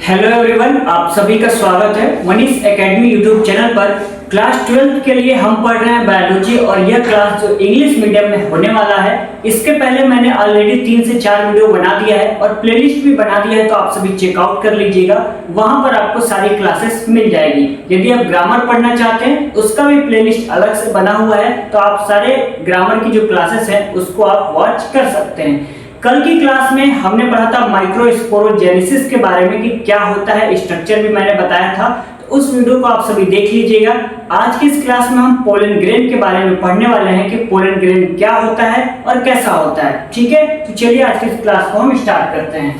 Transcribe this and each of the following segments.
Hello everyone, आप सभी का स्वागत है मनीष एकेडमी यूट्यूब चैनल पर। क्लास 12 के लिए हम पढ़ रहे हैं बायोलॉजी और यह क्लास जो इंग्लिश मीडियम में होने वाला है, इसके पहले मैंने ऑलरेडी 3 से 4 वीडियो बना दिया है और प्लेलिस्ट भी बना दिया है, तो आप सभी चेकआउट कर लीजिएगा। वहां पर आपको सारी क्लासेस मिल जाएगी। यदि आप ग्रामर पढ़ना चाहते हैं उसका भी प्लेलिस्ट अलग से बना हुआ है, तो आप सारे ग्रामर की जो क्लासेस है उसको आप वॉच कर सकते हैं। कल की क्लास में हमने पढ़ा था माइक्रोस्पोरोजेनेसिस के बारे में कि क्या होता है, स्ट्रक्चर भी मैंने बताया था, तो उस वीडियो को आप सभी देख लीजिएगा। आज की इस क्लास में हम पोलन ग्रेन के बारे में पढ़ने वाले हैं कि पोलन ग्रेन क्या होता है और कैसा होता है। ठीक है, तो चलिए आज की इस क्लास को हम स्टार्ट करते हैं।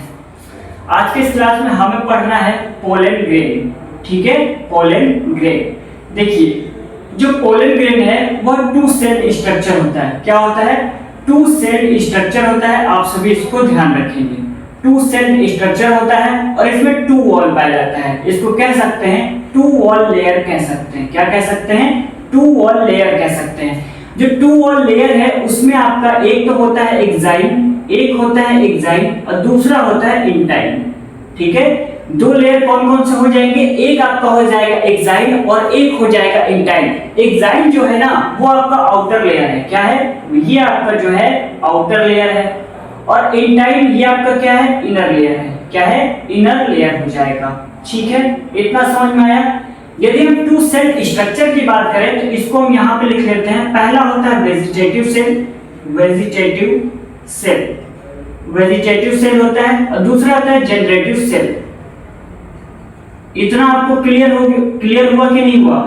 आज की इस क्लास में हमें पढ़ना है पोलन ग्रेन। ठीक है, पोलन ग्रेन। देखिए, जो पोलन ग्रेन है वह 2 सेल स्ट्रक्चर होता है। क्या होता है? 2 सेल स्ट्रक्चर होता है। आप सभी इसको ध्यान रखेंगे। 2 सेल स्ट्रक्चर होता है और इसमें 2 वॉल पाया जाता है। इसको कह सकते हैं 2 वॉल लेयर कह सकते हैं। क्या कह सकते हैं? 2 वॉल लेयर कह सकते हैं। जो 2 वॉल लेयर है उसमें आपका एक तो होता है एक्साइन और दूसरा होता है इंटाइन। ठीक है, 2 लेयर कौन कौन से हो जाएंगे? एक आपका हो जाएगा एक्साइन और एक हो जाएगा इंटाइन। एक्साइन जो है ना वो आपका आउटर लेयर है। क्या है? ये आपका जो है आउटर लेयर है और इंटाइन ये आपका क्या है? इनर लेयर है। क्या है? इनर लेयर हो जाएगा। ठीक है, इतना समझ में आया। यदि हम 2 सेल स्ट्रक्चर की बात करें तो इसको हम यहाँ पे लिख लेते हैं। पहला होता है वेजिटेटिव सेल होता है और दूसरा होता है जनरेटिव सेल। इतना आपको क्लियर हुआ कि नहीं हुआ?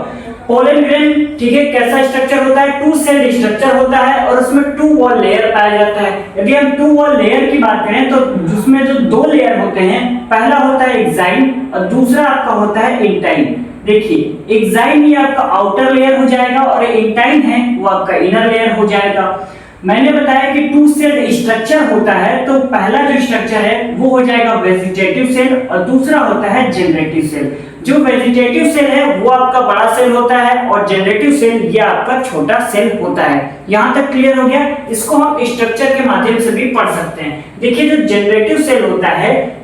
पोलन ग्रेन, ठीक है, कैसा स्ट्रक्चर होता है? 2 सेल स्ट्रक्चर होता है और उसमें 2 वॉल लेयर पाया जाता है। यदि हम 2 वॉल लेयर की बात करें तो उसमें जो 2 लेयर होते हैं, पहला होता है एक्साइन और दूसरा आपका होता है इंटाइन। देखिए, एक्साइन ये आपका आउटर लेयर हो जाएगा और इंटाइन है वो आपका इनर लेयर हो जाएगा। मैंने बताया कि 2 सेल स्ट्रक्चर होता है, तो पहला जो स्ट्रक्चर है वो हो जाएगा वेजिटेटिव सेल और दूसरा होता है जनरेटिव सेल। जो वेजिटेटिव सेल है वो आपका बड़ा सेल होता है और जनरेटिव सेल ये आपका छोटा सेल होता है। यहाँ तक क्लियर हो गया? इसको हम स्ट्रक्चर के माध्यम से भी पढ़ सकते हैं। देखिए, जो जनरेटिव सेल होता है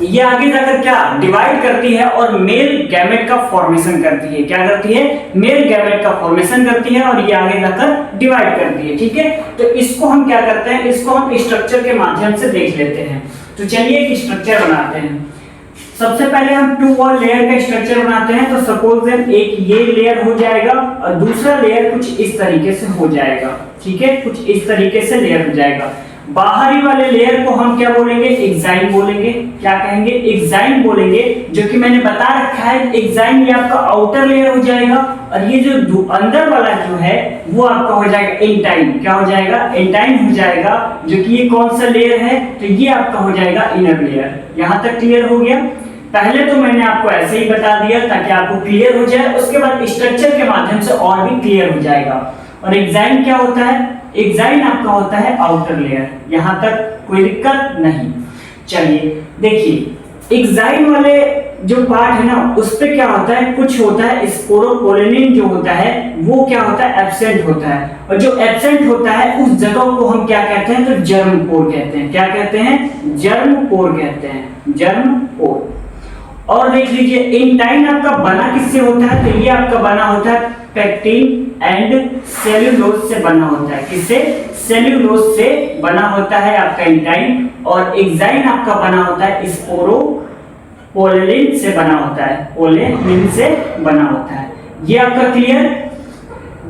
ये आगे जाकर क्या डिवाइड करती है और मेल गैमेट का फॉर्मेशन करती है। क्या करती है? मेल गैमेट का फॉर्मेशन करती है और ये आगे जाकर डिवाइड करती है। ठीक है, तो इसको हम क्या करते हैं? इसको हम स्ट्रक्चर के माध्यम से देख लेते हैं। तो चलिए एक स्ट्रक्चर बनाते हैं। सबसे पहले हम 2 वॉल लेयर का स्ट्रक्चर बनाते हैं। तो सपोज एक ये लेयर हो जाएगा और दूसरा लेयर कुछ इस तरीके से हो जाएगा। ठीक है, कुछ इस तरीके से लेयर हो जाएगा। बाहरी वाले लेयर को हम क्या बोलेंगे? एक्साइन बोलेंगे। क्या कहेंगे? एक्साइन बोलेंगे, जो कि मैंने बता रखा है। एक्साइन ये आपका आउटर लेयर हो जाएगा और ये जो अंदर वाला जो है वो आपका हो जाएगा इंटाइन। क्या हो जाएगा? इंटाइन हो जाएगा, जो कि ये कौन सा लेयर है? तो ये आपका हो जाएगा इनर लेयर। यहाँ तक क्लियर हो गया? पहले तो मैंने आपको ऐसे ही बता दिया ताकि आपको क्लियर हो जाए, उसके बाद स्ट्रक्चर के माध्यम से और भी क्लियर हो जाएगा। और एक्साइन क्या होता है? एक्साइन आपका होता है आउटर लेयर। यहां तक कोई दिक्कत नहीं। चलिए देखिए, एक्साइन वाले जो पार्ट है ना उस पे क्या होता है? कुछ होता है स्पोरोपोलेनिन जो होता है वो क्या होता है? एब्सेंट होता है। और जो एब्सेंट होता है उस जगह को हम क्या कहते हैं? तो जर्म पोर कहते हैं। क्या कहते हैं? जर्म पोर कहते हैं। जर्म पोर। और देख लीजिए, इंटाइन आपका बना किससे होता है? तो ये आपका बना होता है पेक्टिन एंड सेल्यूलोज से बना होता है। किससे? सेल्यूलोज से बना होता है आपका इंटाइन। और एक्साइन आपका बना होता है स्पोरोपोलेनिन से बना होता है। पोलेनिन से बना होता है। ये आपका क्लियर?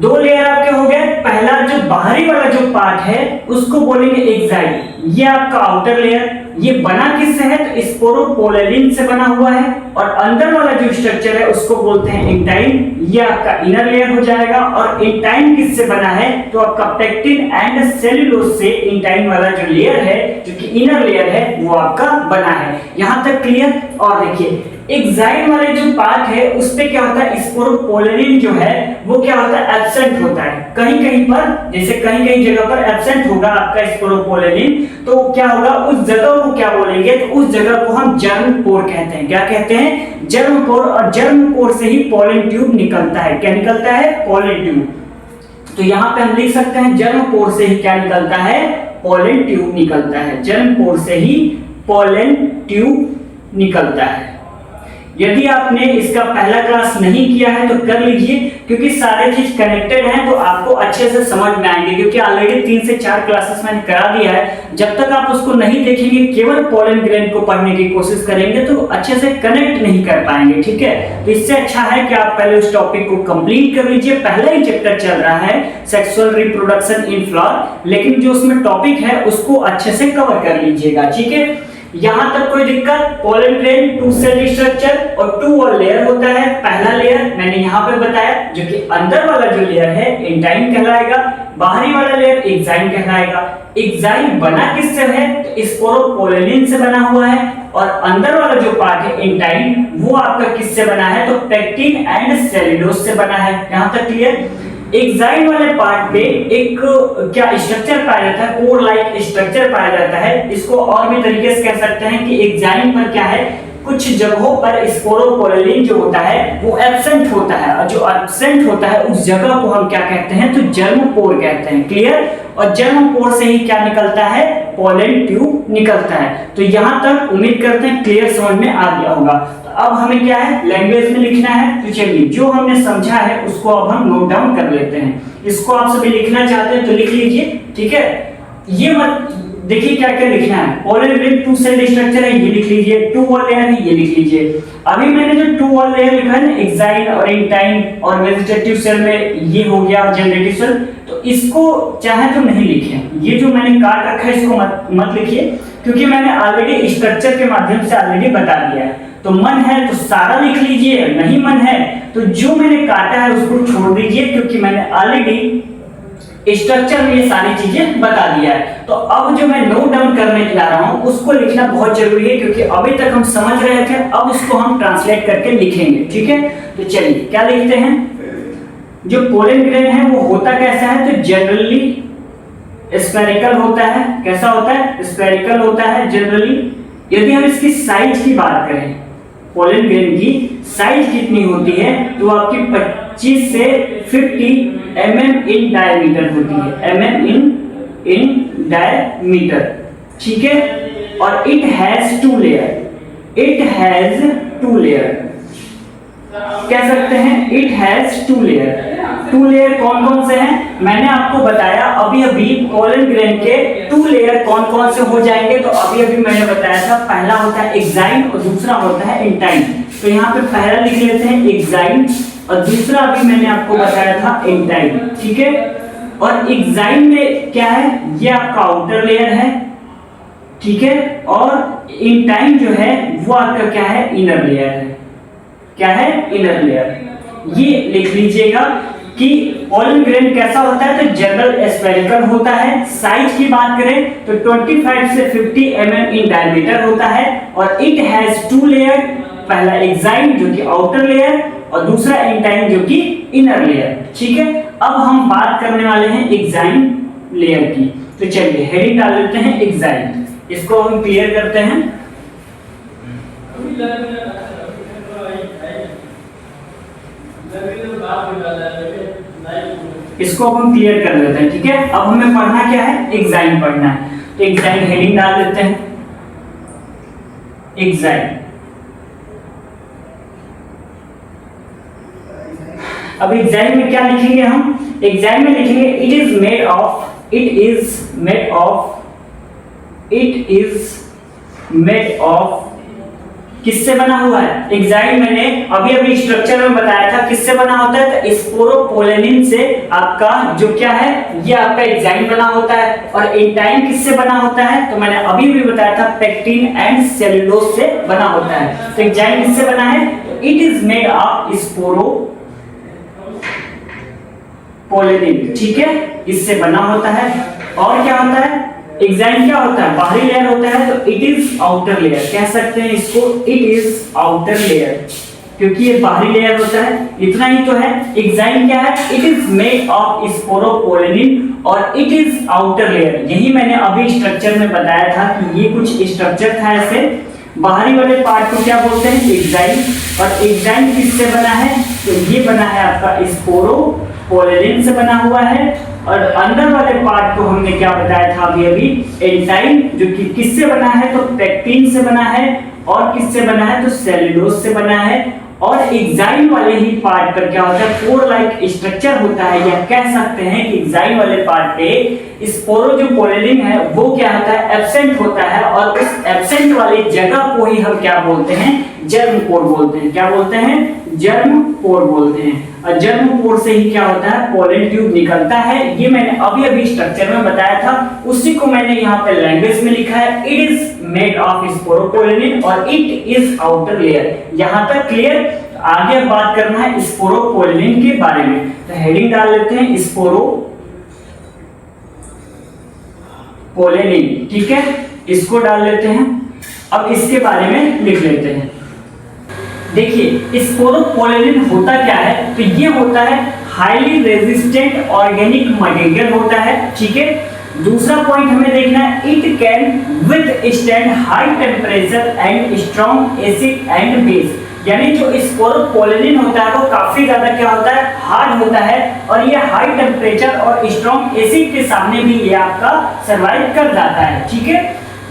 2 लेयर आपके हो गए। पहला जो बाहरी वाला जो पार्ट है उसको बोलेंगे एक्साइन। ये आपका आउटर लेयर। ये बना किससे है? तो स्पोरोपोलेनिन से बना हुआ है। और अंदर वाला जो स्ट्रक्चर है उसको बोलते हैं इंटाइन। ये आपका इनर लेयर हो जाएगा। और इंटाइन किससे बना है? तो आपका पेक्टिन एंड सेल्यूलोज से इंटाइन वाला जो लेयर है, जो कि इनर लेयर है, वो आपका बना है। यहां तक क्लियर? और देखिए, एक्साइन वाले जो पार्ट है उस पे क्या होता है? स्पोरोपोलेनिन जो है वो क्या होता है? एब्सेंट होता है। कहीं कहीं पर, जैसे कहीं कहीं जगह पर एब्सेंट होगा आपका स्पोरोपोलेनिन, तो क्या होगा? उस जगह को क्या बोलेंगे? तो उस जगह को हम जर्म पोर कहते हैं। क्या कहते हैं? जर्म पोर। और जर्म पोर से ही पोलन ट्यूब निकलता है। क्या निकलता है? Pollen tube. तो यहाँ पे हम लिख सकते हैं जर्म पोर से ही क्या निकलता है? पोलन ट्यूब निकलता है। जर्म पोर से ही पोलन ट्यूब निकलता है। यदि आपने इसका पहला क्लास नहीं किया है तो कर लीजिए, क्योंकि सारे चीज कनेक्टेड हैं तो आपको अच्छे से समझ में आएंगे, क्योंकि ऑलरेडी 3 से 4 क्लासेस मैंने करा दिया है। जब तक आप उसको नहीं देखेंगे, केवल पोलन ग्रेन को पढ़ने की कोशिश करेंगे तो अच्छे से कनेक्ट नहीं कर पाएंगे, ठीक है। तो इससे अच्छा है कि आप पहले उस टॉपिक को कंप्लीट कर लीजिए। पहला ही चैप्टर चल रहा है सेक्सुअल रिप्रोडक्शन इन फ्लावर, लेकिन जो उसमें टॉपिक है उसको अच्छे से कवर कर लीजिएगा, ठीक है। यहां तक कोई दिक्कत? पोलन ग्रेन 2 सेल स्ट्रक्चर और 2 वॉल लेयर होता है। पहला लेयर मैंने यहां पे बताया, जो कि अंदर वाला जो लेयर है एंटाइन कहलाएगा, बाहरी वाला लेयर एक्साइन कहलाएगा। एक्साइन बना किससे है? तो स्पोरोपोलेनिन से बना हुआ है, और अंदर वाला जो पार्ट है एंटाइन, वो आपका किससे बना है? तो पेक्टिन एंड सेल्यूलोज से बना है। यहां तक क्लियर? एक्साइन वाले पार्ट पे एक क्या स्ट्रक्चर पाया जाता है? कोर लाइक स्ट्रक्चर पाया जाता है। इसको और भी तरीके से कह सकते हैं कि एक्साइन पर क्या है, कुछ जगहों पर स्पोरोपोलेनिन जो होता है वो एब्सेंट होता है, और जो एब्सेंट होता है उस जगह को हम क्या कहते हैं? तो जर्म पोर कहते हैं। क्लियर? और जर्म पोर से ही क्या निकलता है? पोलन ट्यूब निकलता है। तो यहां तक उम्मीद करते हैं क्लियर समझ में आ गया होगा। अब हमें क्या है? लैंग्वेज में लिखना है। तो चलिए, जो हमने समझा है उसको अब हम नोट डाउन कर लेते हैं। इसको आप सभी लिखना चाहते हैं तो लिख लीजिए, ठीक है। ये मत देखिए क्या क्या लिखना है। पोलन ग्रेन 2 सेल स्ट्रक्चर है, ये लिख लीजिए। 2 वॉल लेयर है, ये लिख लीजिए। अभी मैंने जो 2 वॉल लेयर लिखा है ना, एक्साइन और एंटाइन, और वेजिटेटिव सेल में ये हो गया जनरेटिव सेल, तो इसको चाहे तो नहीं लिखें। ये जो मैंने काट रखा है इसको मत लिखिए, क्योंकि मैंने ऑलरेडी स्ट्रक्चर के माध्यम से ऑलरेडी बता दिया है। तो मन है तो सारा लिख लीजिए, नहीं मन है तो जो मैंने काटा है उसको छोड़ दीजिए, क्योंकि मैंने ऑलरेडी स्ट्रक्चर में ये सारी चीजें बता दिया है। तो अब जो मैं नोट डाउन करने जा रहा हूं उसको लिखना बहुत जरूरी है, क्योंकि अभी तक हम समझ रहे थे, अब उसको हम ट्रांसलेट करके लिखेंगे, ठीक है। तो चलिए क्या लिखते हैं। जो पोलन ग्रेन है वो होता कैसा है? तो जनरली स्फेरिकल होता है। कैसा होता है? स्फेरिकल होता है जनरली। यदि हम इसकी साइज की बात करें, पोलन ग्रेन की साइज कितनी होती है? तो आपकी 25 से 50 mm इन डायमीटर होती है। mm इन डायमीटर, ठीक है। और it has 2 layer. It has 2 layer कह सकते हैं। It has 2 layer. 2 लेयर कौन कौन से हैं? मैंने आपको बताया अभी अभी पोलन ग्रेन के 2 लेयर कौन कौन से हो जाएंगे। तो अभी अभी मैंने बताया था, पहला होता है एक्साइन और दूसरा होता है एंटाइन। तो यहाँ पे पहला लिख लेते हैं एक्साइन, और दूसरा अभी मैंने आपको बताया था एंटाइन, ठीक है। और एक्साइन में क्या है? ये आपका आउटर लेयर है, ठीक है। और एंटाइन जो है वो आपका क्या है? इनर लेयर है। क्या है? Inner layer. ये लिख लीजिएगा कि पोलन ग्रेन कैसा होता है? तो जनरल स्फेरिकल होता है। साइज की बात करें तो 25 से 50 mm इन डायमीटर होता है, और इट हैज 2 लेयर। पहला एक्साइन जो कि आउटर लेयर, और दूसरा एंटाइन जो कि इनर लेयर, ठीक है। अब हम बात करने वाले हैं एक्साइन लेयर की। तो चलिए हेडिंग डाल देते हैं एक्साइन। इसको हम क्लियर करते हैं। इसको हम क्लियर कर लेते हैं, ठीक है। अब हमें पढ़ना क्या है? एक्साइन पढ़ना है। तो एक्साइन हेडिंग डाल देते हैं, एक्साइन। अब एक्साइन में क्या लिखेंगे हम? एक्साइन में लिखेंगे it is made of, it is made of, it is made of, किससे बना हुआ है? एक्साइन मैंने अभी अभी स्ट्रक्चर में बताया था किससे बना होता है? तो स्पोरोपोलेनिन से आपका जो क्या है, ये आपका एक्साइन बना होता है। और एंटाइन किससे बना होता है? तो मैंने अभी भी बताया था पेक्टिन एंड सेल्यूलोज से बना होता है। तो एक्साइन किससे बना है? It is made of sporopollenin, ठीक है, इससे बना होता है। और क्या होता है? एक्साइन क्या होता है? बाहरी लेयर होता है। तो इट इज आउटर लेयर कह सकते हैं इसको, इट इज आउटर लेयर, क्योंकि ये बाहरी लेयर होता है। इतना ही तो है। एक्साइन क्या है? It is made of sporopollenin, और इट इज आउटर लेयर। यही मैंने अभी स्ट्रक्चर में बताया था कि ये कुछ स्ट्रक्चर था ऐसे। बाहरी वाले पार्ट को क्या बोलते हैं? एक्साइन। और एक्साइन किससे बना है? तो ये बना है आपका स्पोरोपोलेनिन से बना हुआ है। और अंदर वाले पार्ट को हमने क्या बताया था अभी अभी? एंटाइन, जो कि किससे बना है? तो पेक्टिन से बना है। और किससे बना है, तो सेल्यूलोज से बना है। और एग्जाइम वाले ही पार्ट पर क्या होता है, पोर लाइक स्ट्रक्चर होता है, या कह सकते हैं कि एग्जाइम वाले पार्ट पे स्पोरो जो पोलेनिन है वो क्या होता है, एब्सेंट होता है। और उस एब्सेंट वाली जगह को ही हम क्या बोलते हैं, जर्म पोर बोलते हैं। क्या बोलते हैं, जर्म पोर बोलते हैं। और जर्म पोर से ही क्या होता है, पोलन ट्यूब निकलता है। ये मैंने अभी स्ट्रक्चर में बताया था, उसी को मैंने यहाँ पे लैंग्वेज में लिखा है। It is made of sporopollenin और इट इज आउटर लेयर। यहाँ तक क्लियर। आगे बात करना है स्पोरोपोलेनिन के बारे में, तो हेडिंग डाल लेते हैं स्पोरोपोलेनिन, ठीक है, इसको डाल लेते हैं। अब इसके बारे में लिख लेते हैं। देखिए स्पोरोपोलेनिन होता क्या है, तो ये होता है हाईली रेजिस्टेंट ऑर्गेनिक मटेरियल होता है, ठीक है। दूसरा पॉइंट हमें देखना है, it can with stand high temperature and strong acid and base. यानी जो स्पोरोपोलेनिन होता है वो काफी ज्यादा क्या होता है, हार्ड होता है, और ये हाई टेम्परेचर और स्ट्रॉन्ग एसिड के सामने भी ये आपका सर्वाइव कर जाता है, ठीक है।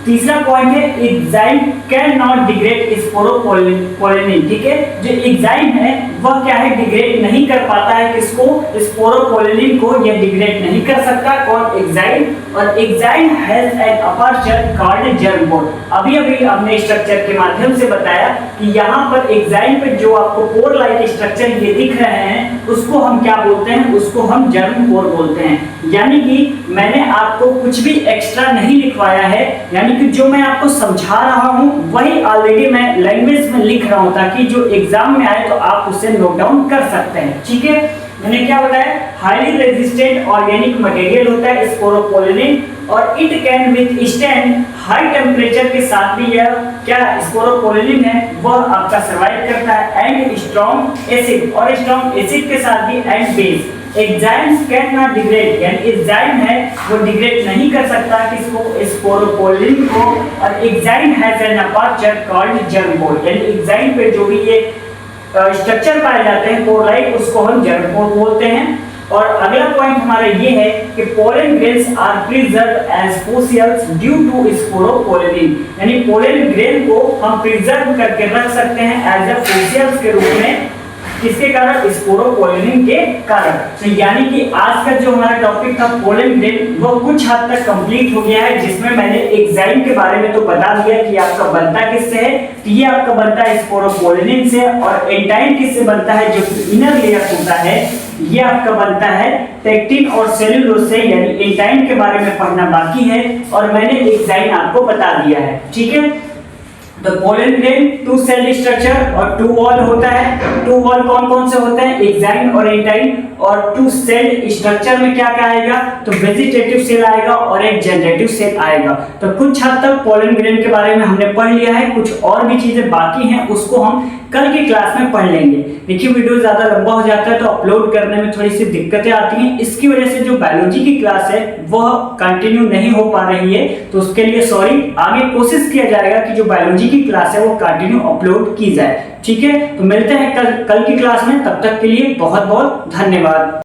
तीसरा पॉइंट है, enzyme can not degrade sporopollenin, ठीक है। जो एंजाइम है वह क्या है, डिग्रेड नहीं कर पाता है किसको, स्पोरोपोलेनिन को, यह डिग्रेड नहीं कर सकता। कौन, एंजाइम। और exine has an aperture called germ pore. अभी हमने स्ट्रक्चर के माध्यम से बताया कि यहाँ पर एंजाइम पे जो आपको पोर लाइक स्ट्रक्चर ये दिख रहे हैं उसको हम क्या बोलते हैं, उसको हम जर्म पोर बोलते हैं। यानी कि मैंने आपको कुछ भी एक्स्ट्रा नहीं लिखवाया है, यानी कि जो मैं आपको समझा रहा हूं वही ऑलरेडी मैं लैंग्वेज में लिख रहा हूं, ताकि जो एग्जाम में आए तो आप उसे नोट डाउन कर सकते हैं, ठीक है। मैंने क्या बताया, हाईली रेजिस्टेंट ऑर्गेनिक मटेरियल होता है स्पोरोपोलेनिन, और it can with stand high temperature के साथ भी यह क्या स्पोरोपोलेनिन है वह आपका सर्वाइव करता है, एंड स्ट्रॉन्ग एसिड, और स्ट्रॉन्ग एसिड के साथ भी and base. Enzymes can not degrade, यानी एंजाइम है वो डिग्रेड नहीं कर सकता किसको, स्पोरोपोलेनिन को। और exine has an aperture called germ pore, यानी एंजाइम पे जो भी ये स्ट्रक्चर पाए जाते हैं पोर लाइक, उसको हम जर्म पोर बोलते हैं। और अगला पॉइंट हमारा ये है कि pollen grains are preserve as fossils due to sporopollenin, यानी पोलन ग्रेन को हम प्रिजर्व करके रख सकते हैं एज अ फोसिल्स के रूप में, किसके कारण, स्पोरोपोलेनिन के कारण। तो यानी कि आज का जो हमारा टॉपिक था पोलन ग्रेन वो कुछ हद तक कंप्लीट हो गया है, जिसमें मैंने एंजाइम के बारे में तो बता दिया कि आपका बनता किससे है, तो ये आपका बनता है स्पोरोपोलेनिन से। और एंजाइम किससे बनता है, जो इनर लेयर होता है ये आपका बनता है पेक्टिन और सेल्यूलोज से, यानी एंजाइम के बारे में पढ़ना बाकी है और मैंने एंजाइम आपको बता दिया है, ठीक है। तो pollen grain two cell structure और टू वॉल होता है। टू वॉल कौन कौन से होते हैं, एंजाइम और एंजाइम। और टू सेल स्ट्रक्चर में क्या क्या आएगा, तो वेजिटेटिव सेल आएगा और एक जनरेटिव सेल आएगा। तो कुछ हद तक पोलन ग्रेन के बारे में हमने पढ़ लिया है, कुछ और भी चीजें बाकी हैं उसको हम कल की क्लास में पढ़ लेंगे। देखिए वीडियो ज्यादा लंबा हो जाता है तो अपलोड करने में थोड़ी सी दिक्कतें आती हैं, इसकी वजह से जो बायोलॉजी की क्लास है वह कंटिन्यू नहीं हो पा रही है, तो उसके लिए सॉरी। आगे कोशिश किया जाएगा कि जो बायोलॉजी की क्लास है वो कंटिन्यू अपलोड की जाए, ठीक है। तो मिलते हैं कल की क्लास में, तब तक के लिए बहुत बहुत धन्यवाद।